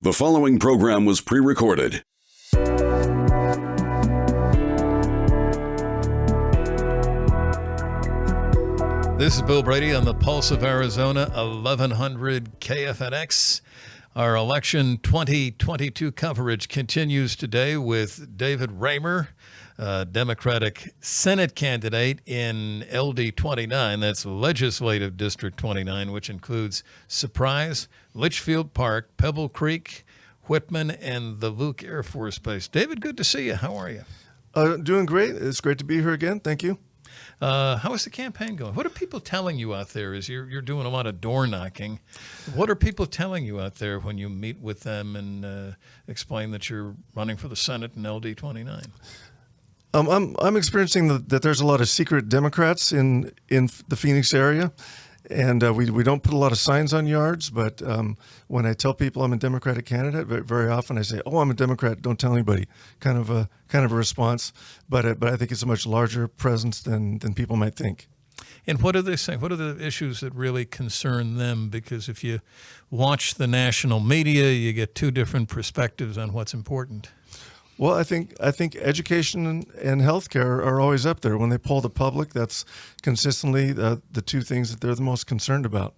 The following program was pre-recorded. This is Bill Brady on the Pulse of Arizona, 1100 KFNX. Our election 2022 coverage continues today with David Raymer, Democratic Senate candidate in LD 29, that's Legislative District 29, which includes Surprise, Litchfield Park, Pebble Creek, Whitman, and the Luke Air Force Base. David, good to see you. How are you? Doing great. It's great to be here again. Thank you. How is the campaign going? What are people telling you out there as you're doing a lot of door knocking? What are people telling you out there when you meet with them and explain that you're running for the Senate in LD 29? I'm experiencing that there's a lot of secret Democrats in the Phoenix area, and we don't put a lot of signs on yards. But when I tell people I'm a Democratic candidate, very often I say, "Oh, I'm a Democrat. Don't tell anybody." Kind of a response. But I think it's a much larger presence than people might think. And what are they saying? What are the issues that really concern them? Because if you watch the national media, you get two different perspectives on what's important. Well, I think education and healthcare are always up there. When they poll the public, that's consistently the two things that they're the most concerned about.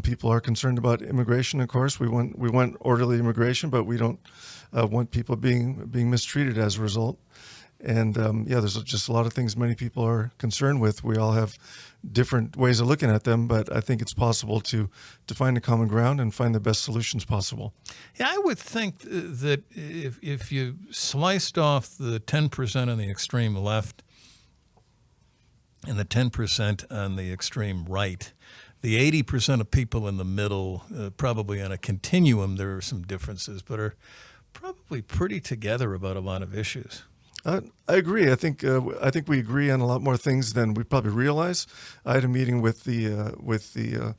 People are concerned about immigration, of course. We want orderly immigration, but we don't want people being mistreated as a result. And there's just a lot of things many people are concerned with. We all have different ways of looking at them, but I think it's possible to find a common ground and find the best solutions possible. Yeah, I would think that if you sliced off the 10% on the extreme left and the 10% on the extreme right, the 80% of people in the middle, probably on a continuum, there are some differences, but are probably pretty together about a lot of issues. I agree. I think we agree on a lot more things than we probably realize. I had a meeting with the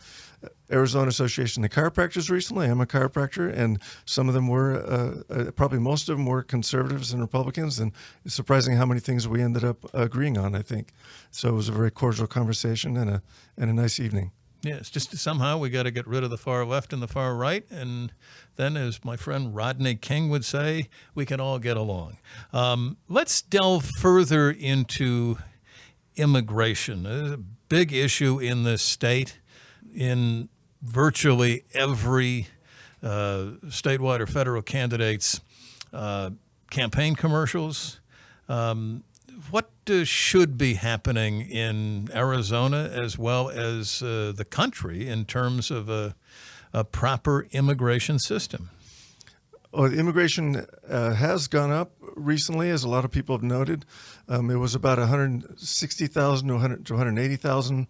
Arizona Association of Chiropractors recently. I'm a chiropractor, and some of them were probably most of them were conservatives and Republicans, and it's surprising how many things we ended up agreeing on. I think so. It was a very cordial conversation and a nice evening. Yeah, it's just somehow we got to get rid of the far left and the far right, and then, as my friend Rodney King would say, we can all get along. Let's delve further into immigration. It's a big issue in this state. In virtually every statewide or federal candidate's campaign commercials. What should be happening in Arizona as well as the country in terms of a proper immigration system? Well, the immigration has gone up recently, as a lot of people have noted. It was about 160,000 to 180,000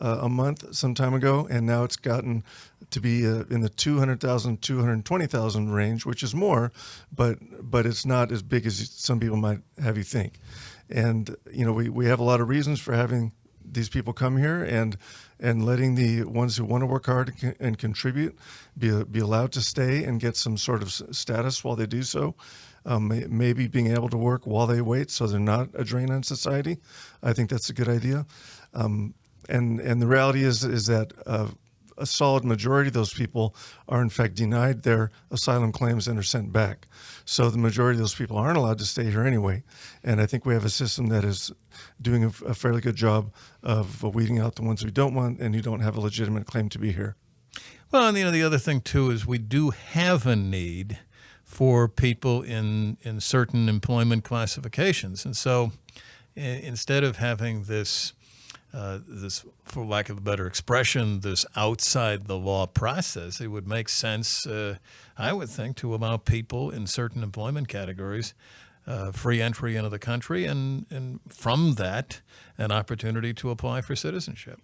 a month some time ago, and now it's gotten to be in the 200,000, 220,000 range, which is more, but it's not as big as some people might have you think. And we have a lot of reasons for having these people come here and letting the ones who want to work hard and contribute be allowed to stay and get some sort of status while they do so. Maybe being able to work while they wait so they're not a drain on society. I think that's a good idea. And the reality is that a solid majority of those people are in fact denied their asylum claims and are sent back. So the majority of those people aren't allowed to stay here anyway. And I think we have a system that is doing a fairly good job of weeding out the ones we don't want and who don't have a legitimate claim to be here. Well, and the other thing too is we do have a need for people in certain employment classifications. And so instead of having this, for lack of a better expression, this outside the law process, it would make sense, I would think, to allow people in certain employment categories free entry into the country and from that, an opportunity to apply for citizenship.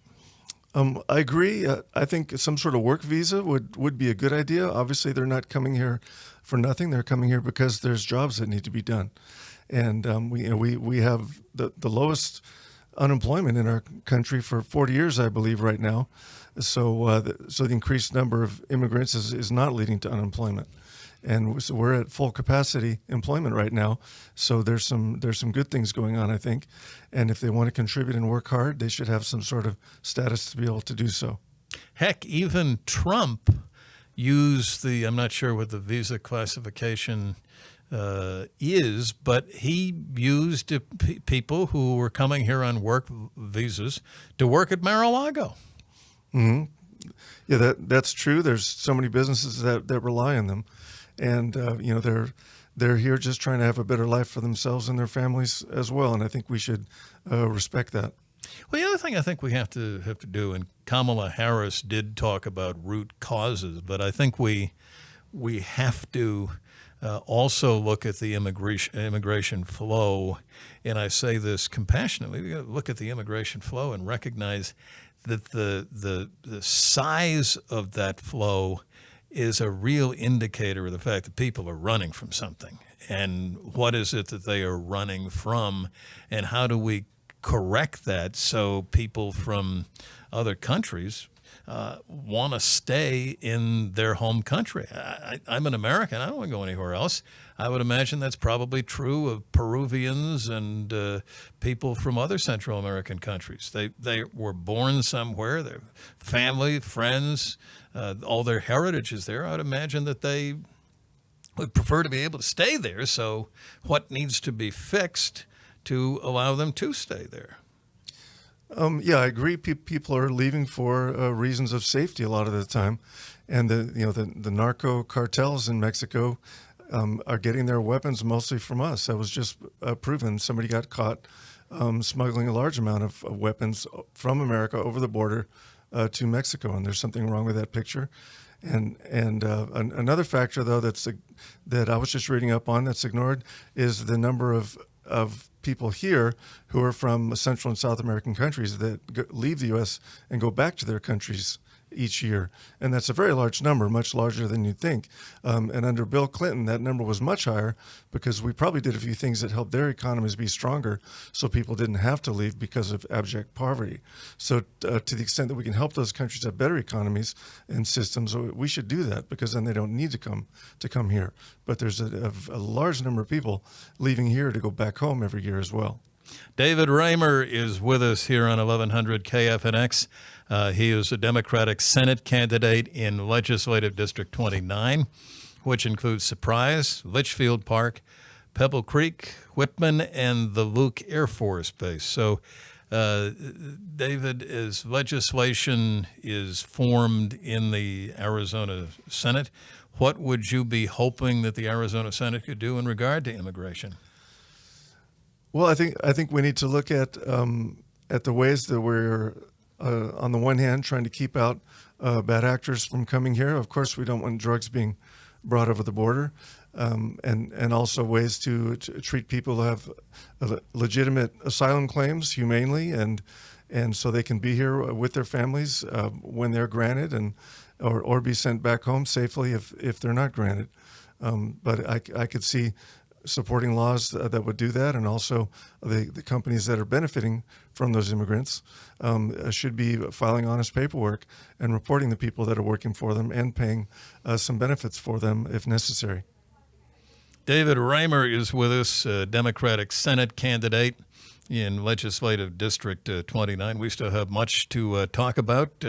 I agree. I think some sort of work visa would be a good idea. Obviously, they're not coming here for nothing. They're coming here because there's jobs that need to be done. And we have the lowest unemployment in our country for 40 years, I believe, right now. So the increased number of immigrants is not leading to unemployment. And so we're at full capacity employment right now. So there's some good things going on, I think. And if they want to contribute and work hard, they should have some sort of status to be able to do so. Heck, even Trump use I'm not sure what the visa classification is, but he used people who were coming here on work visas to work at Mar-a-Lago. Hmm. Yeah, that's true. There's so many businesses that rely on them, and they're here just trying to have a better life for themselves and their families as well. And I think we should respect that. Well, the other thing I think we have to do, and Kamala Harris did talk about root causes, but I think we have to also look at the immigration flow, and I say this compassionately. We got to look at the immigration flow and recognize that the size of that flow is a real indicator of the fact that people are running from something. And what is it that they are running from, and how do we correct that so people from other countries want to stay in their home country? I'm an American. I don't want to go anywhere else. I would imagine that's probably true of Peruvians and people from other Central American countries. They were born somewhere. Their family, friends, all their heritage is there. I would imagine that they would prefer to be able to stay there. So what needs to be fixed to allow them to stay there? Yeah, I agree. People are leaving for reasons of safety a lot of the time, and the narco cartels in Mexico are getting their weapons mostly from us. That was just proven. Somebody got caught smuggling a large amount of weapons from America over the border to Mexico, and there's something wrong with that picture. And another factor, though, that I was just reading up on that's ignored is the number of people here who are from Central and South American countries that leave the U.S. and go back to their countries each year. And that's a very large number, much larger than you'd think. And under Bill Clinton, that number was much higher because we probably did a few things that helped their economies be stronger so people didn't have to leave because of abject poverty. So to the extent that we can help those countries have better economies and systems, we should do that because then they don't need to come here. But there's a large number of people leaving here to go back home every year as well. David Raymer is with us here on 1100 KFNX. He is a Democratic Senate candidate in Legislative District 29, which includes Surprise, Litchfield Park, Pebble Creek, Whitman, and the Luke Air Force Base. So, David, as legislation is formed in the Arizona Senate, what would you be hoping that the Arizona Senate could do in regard to immigration? Well, I think we need to look at the ways that we're on the one hand trying to keep out bad actors from coming here. Of course, we don't want drugs being brought over the border, and also ways to treat people who have legitimate asylum claims humanely, and so they can be here with their families when they're granted, and or be sent back home safely if they're not granted. But I could see supporting laws that would do that, and also the companies that are benefiting from those immigrants should be filing honest paperwork and reporting the people that are working for them and paying some benefits for them if necessary. David Raymer is with us, Democratic Senate candidate in Legislative District 29. We still have much to talk about,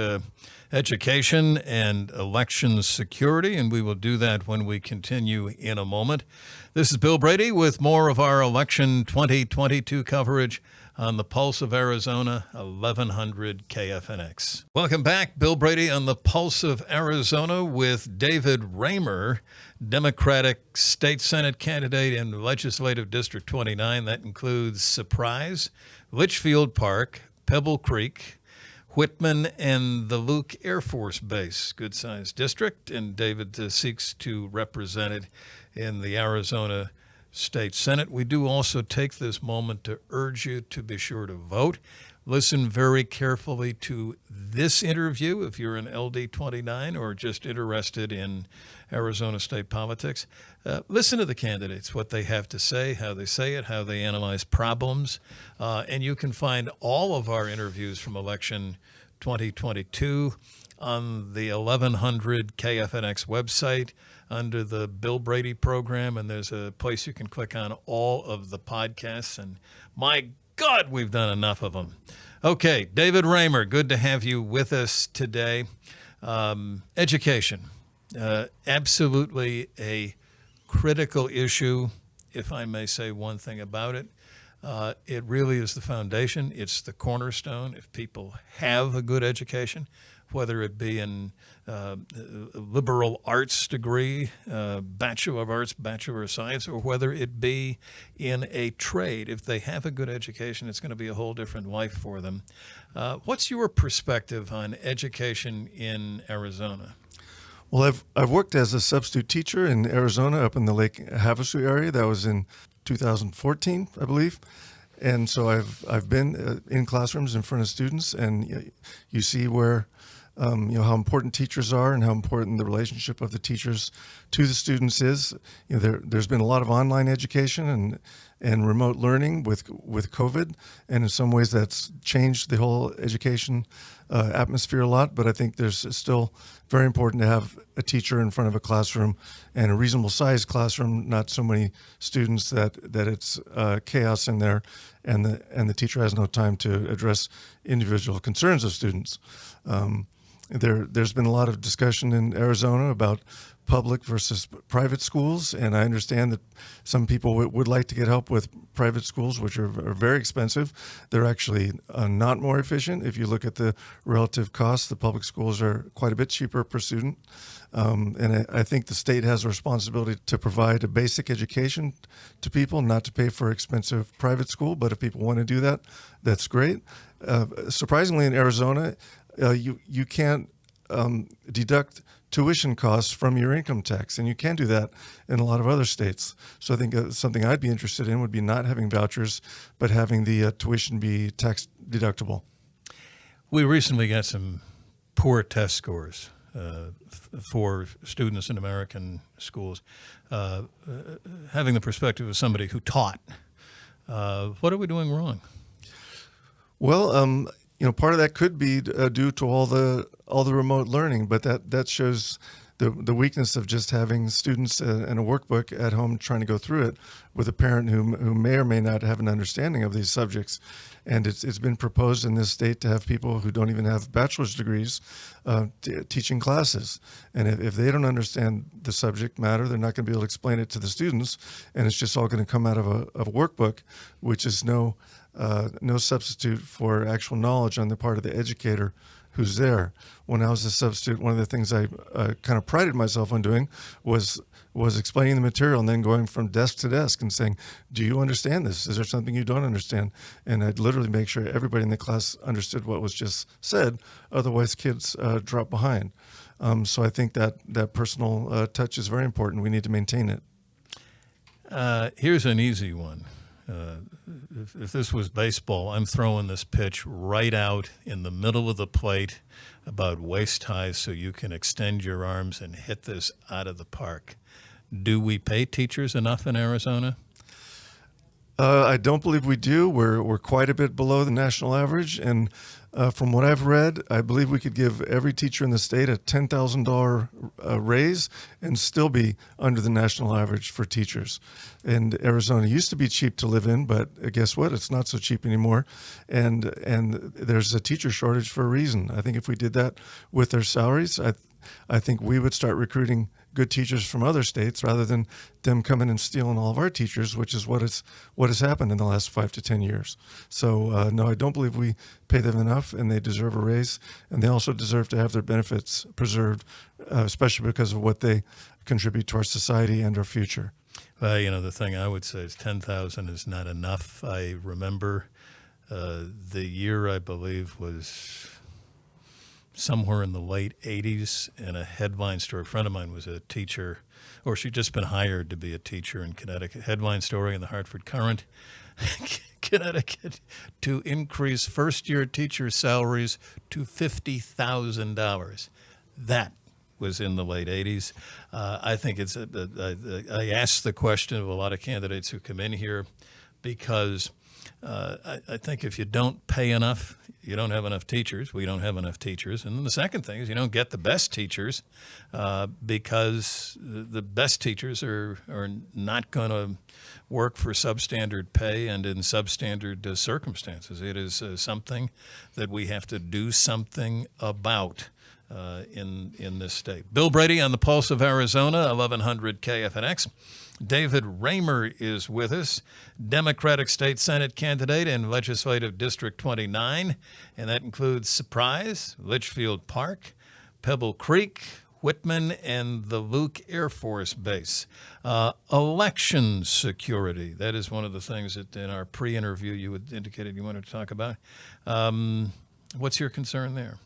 education and election security, and we will do that when we continue in a moment. This is Bill Brady with more of our election 2022 coverage on the Pulse of Arizona, 1100 KFNX. Welcome back. Bill Brady on the Pulse of Arizona with David Raymer, Democratic State Senate candidate in Legislative District 29. That includes Surprise, Litchfield Park, Pebble Creek, Whitman, and the Luke Air Force Base. Good-sized district, and David seeks to represent it in the Arizona State Senate. We do also take this moment to urge you to be sure to vote. Listen very carefully to this interview if you're an LD29 or just interested in Arizona state politics. Listen to the candidates, what they have to say it, how they analyze problems. And you can find all of our interviews from election 2022 on the 1100 KFNX website under the Bill Brady program, and there's a place you can click on all of the podcasts, and my God, we've done enough of them. Okay, David Raymer, good to have you with us today. Education. Absolutely a critical issue, if I may say one thing about it. It really is the foundation. It's the cornerstone. If people have a good education, whether it be in a liberal arts degree, Bachelor of Arts, Bachelor of Science, or whether it be in a trade, if they have a good education, it's going to be a whole different life for them. What's your perspective on education in Arizona? Well, I've worked as a substitute teacher in Arizona up in the Lake Havasu area. That was in 2014, I believe. And so I've been in classrooms in front of students, and you see where how important teachers are and how important the relationship of the teachers to the students is. There's been a lot of online education and remote learning with COVID, and in some ways that's changed the whole education atmosphere a lot. But I think there's still very important to have a teacher in front of a classroom, and a reasonable sized classroom, not so many students that it's chaos in there, and the teacher has no time to address individual concerns of students. There's been a lot of discussion in Arizona about public versus private schools, and I understand that some people would like to get help with private schools, which are very expensive. They're actually not more efficient. If you look at the relative costs, the public schools are quite a bit cheaper per student. And I think the state has a responsibility to provide a basic education to people, not to pay for expensive private school. But if people want to do that, that's great. Surprisingly, in Arizona, you can't deduct tuition costs from your income tax, and you can do that in a lot of other states. So I think something I'd be interested in would be not having vouchers, but having the tuition be tax deductible. We recently got some poor test scores for students in American schools. Having the perspective of somebody who taught, what are we doing wrong? Well, part of that could be due to all the remote learning, but that shows the weakness of just having students and a workbook at home trying to go through it with a parent who may or may not have an understanding of these subjects. And it's been proposed in this state to have people who don't even have bachelor's degrees teaching classes. And if they don't understand the subject matter, they're not going to be able to explain it to the students, and it's just all going to come out of a workbook, which is no substitute for actual knowledge on the part of the educator who's there. When I was a substitute, one of the things I kind of prided myself on doing was explaining the material and then going from desk to desk and saying, do you understand this? Is there something you don't understand? And I'd literally make sure everybody in the class understood what was just said. Otherwise, kids drop behind. So I think that personal touch is very important. We need to maintain it. Here's an easy one. If this was baseball, I'm throwing this pitch right out in the middle of the plate about waist high so you can extend your arms and hit this out of the park. Do we pay teachers enough in Arizona? I don't believe we do. We're quite a bit below the national average, and from what I've read, I believe we could give every teacher in the state a $10,000 raise and still be under the national average for teachers. And Arizona used to be cheap to live in, but guess what? It's not so cheap anymore. And there's a teacher shortage for a reason. I think if we did that with their salaries, I think we would start recruiting good teachers from other states rather than them coming and stealing all of our teachers, which is what has happened in the last 5 to 10 years. So no, I don't believe we pay them enough, and they deserve a raise, and they also deserve to have their benefits preserved, especially because of what they contribute to our society and our future. Well, the thing I would say is 10,000 is not enough. I remember the year, I believe, was somewhere in the late 80s, in a headline store. A friend of mine was a teacher, or she'd just been hired to be a teacher in Connecticut. Headline story in the Hartford Courant, Connecticut, to increase first-year teacher salaries to $50,000. That was in the late 80s. I think I asked the question of a lot of candidates who come in here because I think if you don't pay enough, you don't have enough teachers. We don't have enough teachers. And then the second thing is you don't get the best teachers because the best teachers are not going to work for substandard pay and in substandard circumstances. It is something that we have to do something about. in this state. Bill Brady on the Pulse of Arizona, 1100 KFNX. David Raymer is with us, Democratic State Senate candidate in Legislative District 29, and that includes Surprise, Litchfield Park, Pebble Creek, Whitman, and the Luke Air Force Base. Election security, that is one of the things that in our pre-interview you had indicated you wanted to talk about. What's your concern there?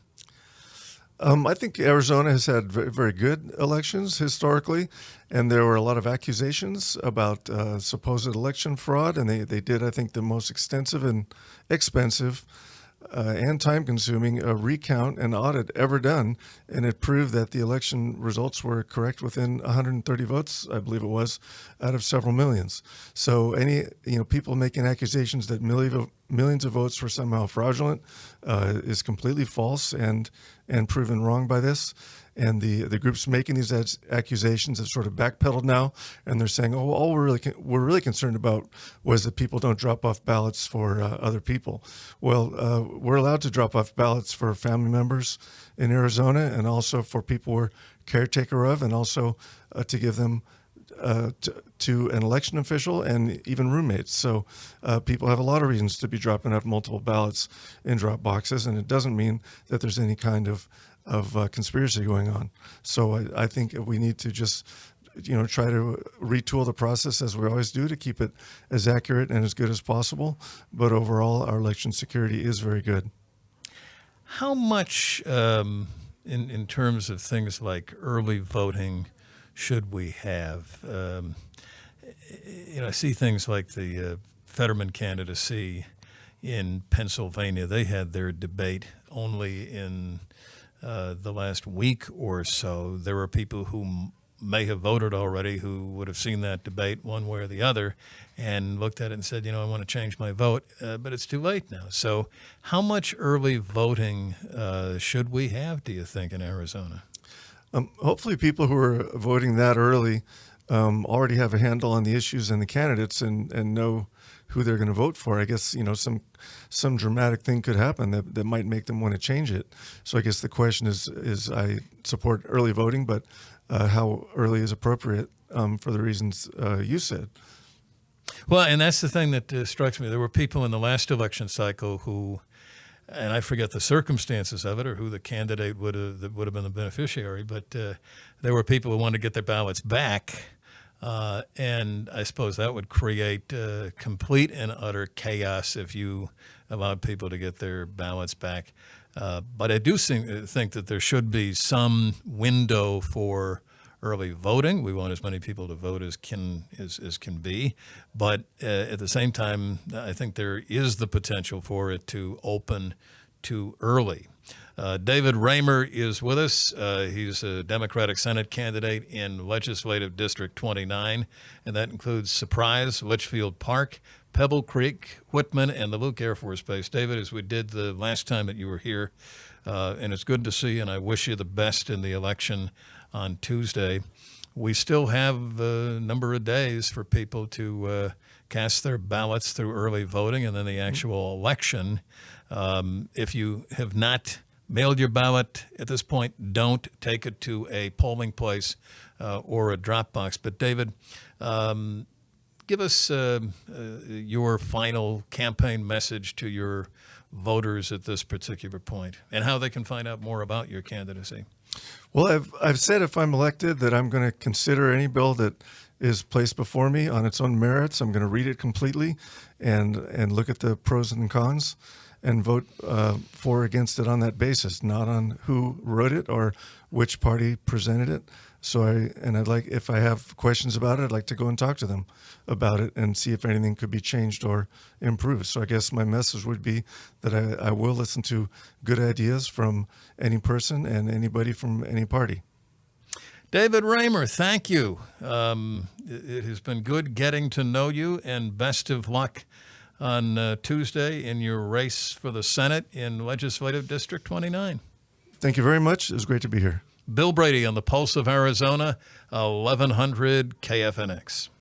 I think Arizona has had very, very good elections historically, and there were a lot of accusations about supposed election fraud, and they did, I think, the most extensive and expensive and time-consuming recount and audit ever done, and it proved that the election results were correct within 130 votes, I believe it was, out of several millions. So any people making accusations that millions of votes were somehow fraudulent is completely false and proven wrong by this. And the groups making these accusations have sort of backpedaled now, and they're saying, "Oh, all we're really concerned about was that people don't drop off ballots for other people." Well, we're allowed to drop off ballots for family members in Arizona, and also for people we're caretaker of, and also to give them to an election official and even roommates. So people have a lot of reasons to be dropping off multiple ballots in drop boxes, and it doesn't mean that there's any kind of conspiracy going on. So I think we need to just try to retool the process as we always do to keep it as accurate and as good as possible. But overall, our election security is very good. How much, in terms of things like early voting, should we have? I see things like the Fetterman candidacy in Pennsylvania. They had their debate only in the last week or so. There were people who may have voted already who would have seen that debate one way or the other and looked at it and said, I want to change my vote, but it's too late now. So how much early voting should we have, do you think, in Arizona? Hopefully people who are voting that early already have a handle on the issues and the candidates and know who they're going to vote for. I guess, some dramatic thing could happen that might make them want to change it. So I guess the question is I support early voting, but how early is appropriate for the reasons you said? Well, and that's the thing that strikes me. There were people in the last election cycle who, and I forget the circumstances of it or who the candidate would have been the beneficiary, but there were people who wanted to get their ballots back. And I suppose that would create complete and utter chaos if you allowed people to get their ballots back. But I do think that there should be some window for early voting. We want as many people to vote as can be. But at the same time, I think there is the potential for it to open too early. David Raymer is with us. He's a Democratic Senate candidate in Legislative District 29, and that includes Surprise, Litchfield Park, Pebble Creek, Whitman, and the Luke Air Force Base. David, as we did the last time that you were here, and it's good to see you, and I wish you the best in the election on Tuesday. We still have a number of days for people to cast their ballots through early voting and then the actual election. If you have not mailed your ballot at this point, don't take it to a polling place or a drop box. But David, give us your final campaign message to your voters at this particular point and how they can find out more about your candidacy. Well, I've said if I'm elected that I'm going to consider any bill that is placed before me on its own merits. I'm going to read it completely and look at the pros and cons and vote for or against it on that basis, not on who wrote it or which party presented it. So I'd like, if I have questions about it, I'd like to go and talk to them about it and see if anything could be changed or improved. So I guess my message would be that I will listen to good ideas from any person and anybody from any party. David Raymer, thank you. It has been good getting to know you, and best of luck on Tuesday in your race for the Senate in Legislative District 29. Thank you very much. It was great to be here. Bill Brady on the Pulse of Arizona, 1100 KFNX.